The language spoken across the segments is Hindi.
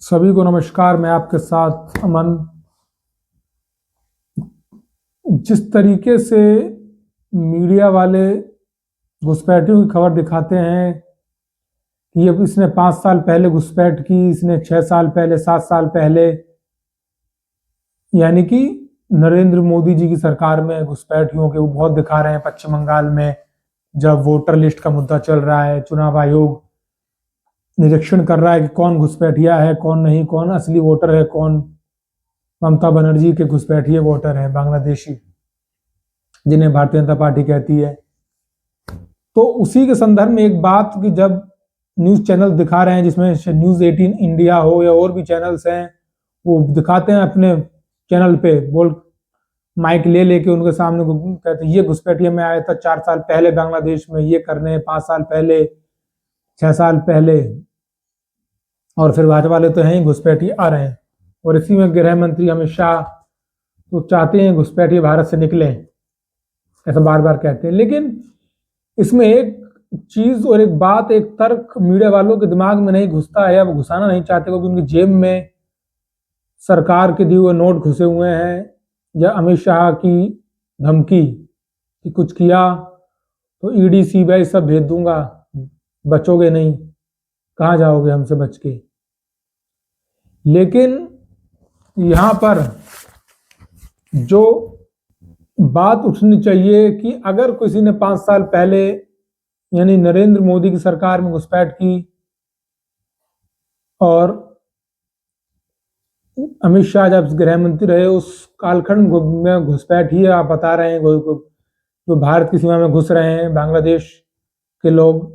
सभी को नमस्कार। मैं आपके साथ अमन। जिस तरीके से मीडिया वाले घुसपैठियों की खबर दिखाते हैं कि ये इसने 5 साल पहले घुसपैठ की, इसने 6 साल पहले, 7 साल पहले, यानी कि नरेंद्र मोदी जी की सरकार में घुसपैठियों के वो बहुत दिखा रहे हैं। पश्चिम बंगाल में जब वोटर लिस्ट का मुद्दा चल रहा है, चुनाव आयोग निरीक्षण कर रहा है कि कौन घुसपैठिया है, कौन नहीं, कौन असली वोटर है, कौन ममता बनर्जी के घुसपैठिए वोटर है, बांग्लादेशी, जिन्हें भारतीय जनता पार्टी कहती है। तो उसी के संदर्भ में एक बात कि जब न्यूज चैनल दिखा रहे हैं, जिसमें न्यूज 18 इंडिया हो या और भी चैनल्स हैं, वो दिखाते हैं अपने चैनल पे, बोल माइक ले लेके उनके सामने कहते हैं ये घुसपैठिया में आया था 4 साल पहले बांग्लादेश में, ये करने 5 साल पहले, 6 साल पहले। और फिर भाजपा वाले तो हैं ही घुसपैठी आ रहे हैं। और इसी में गृह मंत्री अमित शाह तो चाहते हैं घुसपैठी भारत से निकले, ऐसा बार बार कहते हैं। लेकिन इसमें एक चीज और एक बात, एक तर्क मीडिया वालों के दिमाग में नहीं घुसता है, या वो घुसाना नहीं चाहते, क्योंकि उनकी जेब में सरकार के दिए हुए नोट घुसे हुए हैं, या अमित शाह की धमकी कि कुछ किया तो ईडी सीबीआई सब भेज दूंगा, बचोगे नहीं, कहाँ जाओगे हमसे बच के। लेकिन यहां पर जो बात उठनी चाहिए कि अगर किसी ने 5 साल पहले यानी नरेंद्र मोदी की सरकार में घुसपैठ की और अमित शाह जब गृह मंत्री रहे उस कालखंड में घुसपैठ ही आप बता रहे हैं, जो भारत की सीमा में घुस रहे हैं बांग्लादेश के लोग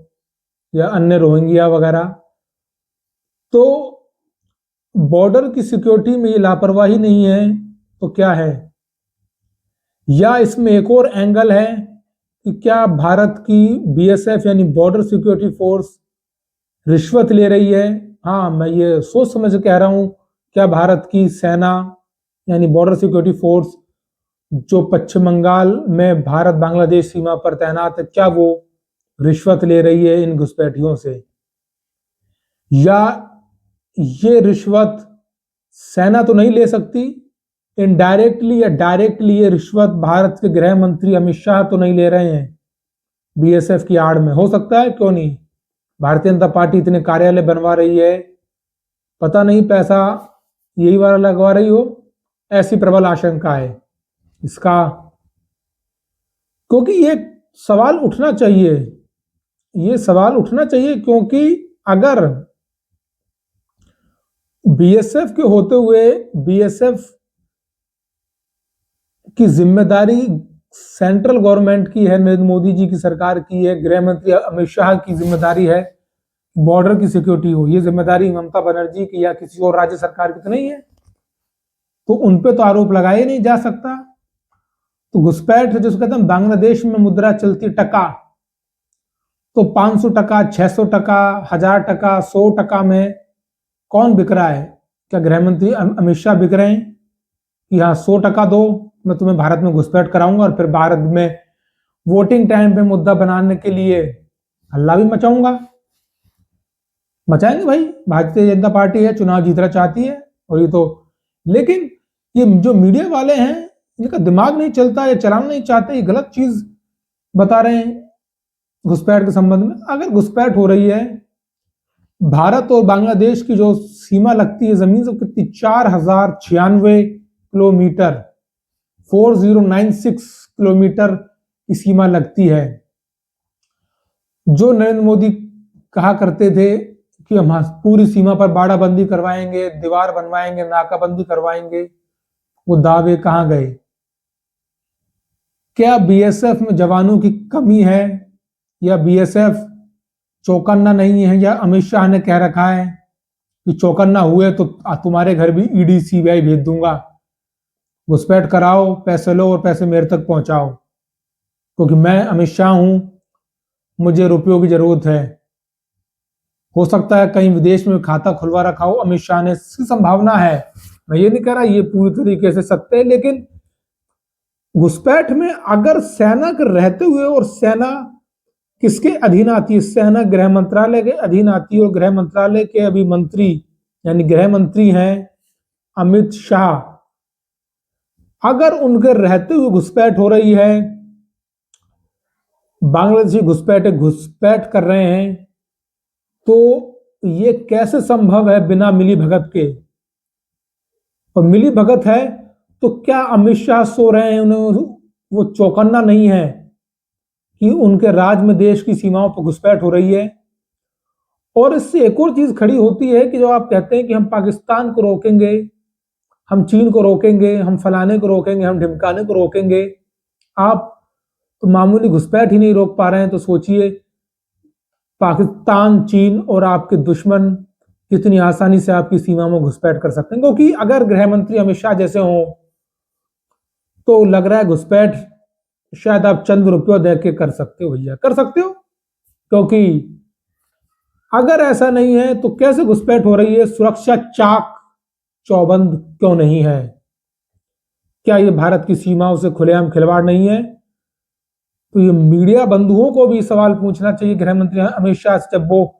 या अन्य रोहिंग्या वगैरह, तो बॉर्डर की सिक्योरिटी में ये लापरवाही नहीं है तो क्या है? या इसमें एक और एंगल है कि क्या भारत की बीएसएफ यानी बॉर्डर सिक्योरिटी फोर्स रिश्वत ले रही है? हाँ, मैं ये सोच समझ कह रहा हूं, क्या भारत की सेना यानी बॉर्डर सिक्योरिटी फोर्स जो पश्चिम बंगाल में भारत बांग्लादेश सीमा पर तैनात है, क्या वो रिश्वत ले रही है इन घुसपैठियों से? या ये रिश्वत सेना तो नहीं ले सकती, इनडायरेक्टली या डायरेक्टली ये रिश्वत भारत के गृह मंत्री अमित शाह तो नहीं ले रहे हैं बीएसएफ की आड़ में? हो सकता है, क्यों नहीं। भारतीय जनता पार्टी इतने कार्यालय बनवा रही है, पता नहीं पैसा यही वाला लगवा रही हो, ऐसी प्रबल आशंका है इसका। क्योंकि ये सवाल उठना चाहिए, ये सवाल उठना चाहिए, क्योंकि अगर बीएसएफ के होते हुए बीएसएफ की जिम्मेदारी सेंट्रल गवर्नमेंट की है, नरेंद्र मोदी जी की सरकार की है, गृह मंत्री अमित शाह की जिम्मेदारी है बॉर्डर की सिक्योरिटी हो, ये जिम्मेदारी ममता बनर्जी की या किसी और राज्य सरकार की तो नहीं है, तो उनपे तो आरोप लगाया नहीं जा सकता। तो घुसपैठ जिसको कहते हैं, बांग्लादेश में मुद्रा चलती टका, तो 500 टका, 600 टका, 1000 टका, 100 टका में कौन बिक रहा है? क्या गृह मंत्री अमित शाह बिक रहे हैं कि हाँ 100 टका दो, मैं तुम्हें भारत में घुसपैठ कराऊंगा और फिर भारत में वोटिंग टाइम पे मुद्दा बनाने के लिए हल्ला भी मचाऊंगा? मचाएंगे भाई, भारतीय जनता पार्टी है, चुनाव जीतना चाहती है। और ये तो, लेकिन ये जो मीडिया वाले हैं इनका दिमाग नहीं चलता, या चलाना नहीं चाहते, ये गलत चीज बता रहे हैं घुसपैठ के संबंध में। अगर घुसपैठ हो रही है, भारत और बांग्लादेश की जो सीमा लगती है जमीन से कितनी, 4096 किलोमीटर, 4096 किलोमीटर की सीमा लगती है। जो नरेंद्र मोदी कहा करते थे कि हम पूरी सीमा पर बाड़ाबंदी करवाएंगे, दीवार बनवाएंगे, नाकाबंदी करवाएंगे, वो दावे कहां गए? क्या बीएसएफ में जवानों की कमी है, या बीएसएफ चौकन्ना नहीं है, या अमित शाह ने कह रखा है कि चौकन्ना हुए तो तुम्हारे घर भी ईडी सीबीआई भेज दूंगा, घुसपैठ कराओ, पैसे लो और पैसे मेरे तक पहुंचाओ, क्योंकि मैं अमित शाह हूं, मुझे रुपयों की जरूरत है। हो सकता है कहीं विदेश में खाता खुलवा रखा हो अमित शाह ने, इसकी संभावना है। मैं ये नहीं कह रहा ये पूरी तरीके से सत्य है, लेकिन घुसपैठ में अगर सेना के रहते हुए, और सेना किसके अधीन आती है? सेना गृह मंत्रालय के अधीन आती है, और गृह मंत्रालय के अभी मंत्री यानी गृह मंत्री हैं अमित शाह, अगर उनके रहते हुए घुसपैठ हो रही है, बांग्लादेशी घुसपैठ कर रहे हैं, तो ये कैसे संभव है बिना मिली भगत के? और मिली भगत है तो क्या अमित शाह सो रहे हैं, उन्हें वो चौकन्ना नहीं है कि उनके राज में देश की सीमाओं पर घुसपैठ हो रही है? और इससे एक और चीज खड़ी होती है कि जो आप कहते हैं कि हम पाकिस्तान को रोकेंगे, हम चीन को रोकेंगे, हम फलाने को रोकेंगे, हम ढिमकाने को रोकेंगे, आप तो मामूली घुसपैठ ही नहीं रोक पा रहे हैं, तो सोचिए पाकिस्तान, चीन और आपके दुश्मन कितनी आसानी से आपकी सीमा में घुसपैठ कर सकते हैं। क्योंकि अगर गृह मंत्री अमित शाह जैसे हों तो लग रहा है घुसपैठ शायद आप चंद रुपयों दे के कर सकते हो, भैया कर सकते हो। क्योंकि अगर ऐसा नहीं है तो कैसे घुसपैठ हो रही है? सुरक्षा चाक चौबंद क्यों नहीं है? क्या ये भारत की सीमाओं से खुलेआम खिलवाड़ नहीं है? तो ये मीडिया बंधुओं को भी सवाल पूछना चाहिए गृह मंत्री अमित शाह से, जब वो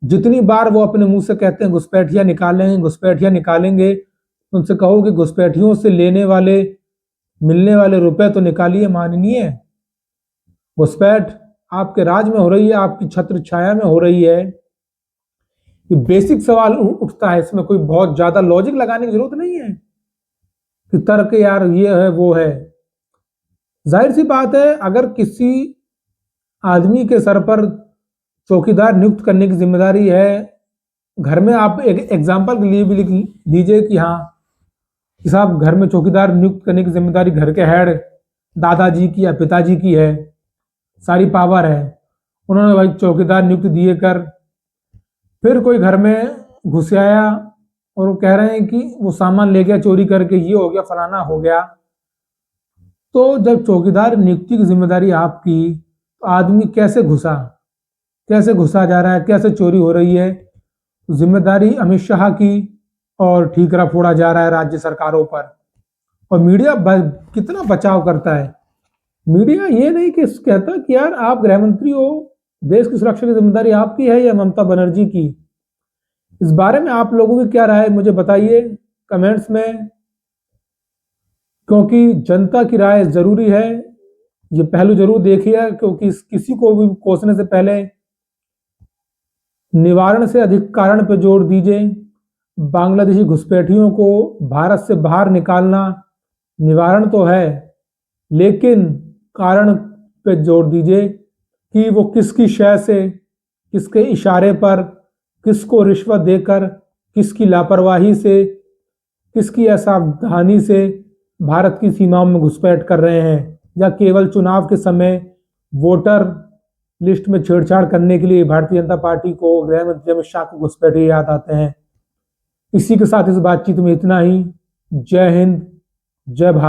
जितनी बार वो अपने मुंह से कहते हैं घुसपैठियां निकालेंगे, घुसपैठियां निकालेंगे, उनसे कहो कि घुसपैठियों से मिलने वाले रुपए तो निकालिए माननीय। घुसपैठ आपके राज में हो रही है, आपकी छत्र छाया में हो रही है। ये बेसिक सवाल उठता है, इसमें कोई बहुत ज्यादा लॉजिक लगाने की जरूरत नहीं है कि तर्क यार ये है वो है। जाहिर सी बात है, अगर किसी आदमी के सर पर चौकीदार नियुक्त करने की जिम्मेदारी है, घर में आप एक एग्जाम्पल के लिए भी लिख लीजिए कि हाँ कि साहब घर में चौकीदार नियुक्त करने की जिम्मेदारी घर के हेड दादाजी की या पिताजी की है, सारी पावर है, उन्होंने भाई चौकीदार नियुक्त दिए कर, फिर कोई घर में घुस आया और वो कह रहे हैं कि वो सामान ले गया चोरी करके, ये हो गया फलाना हो गया। तो जब चौकीदार नियुक्ति की जिम्मेदारी आपकी, तो आदमी कैसे घुसा जा रहा है, कैसे चोरी हो रही है? जिम्मेदारी अमित शाह की और ठीकरा फोड़ा जा रहा है राज्य सरकारों पर। और मीडिया कितना बचाव करता है। मीडिया ये नहीं कि कहता कि यार आप गृह मंत्री हो, देश की सुरक्षा की जिम्मेदारी आपकी है या ममता बनर्जी की। इस बारे में आप लोगों की क्या राय है मुझे बताइए कमेंट्स में, क्योंकि जनता की राय जरूरी है। ये पहलू जरूर देखिए, क्योंकि किसी को भी कोसने से पहले निवारण से अधिक कारण पर जोर दीजिए। बांग्लादेशी घुसपैठियों को भारत से बाहर निकालना निवारण तो है, लेकिन कारण पे जोर दीजिए कि वो किसकी शय से, किसके इशारे पर, किसको रिश्वत देकर, किसकी लापरवाही से, किसकी असावधानी से भारत की सीमाओं में घुसपैठ कर रहे हैं, या केवल चुनाव के समय वोटर लिस्ट में छेड़छाड़ करने के लिए भारतीय जनता पार्टी को, गृह मंत्री अमित शाह को घुसपैठिए याद आते हैं। इसी के साथ इस बातचीत में इतना ही। जय हिंद, जय भारत।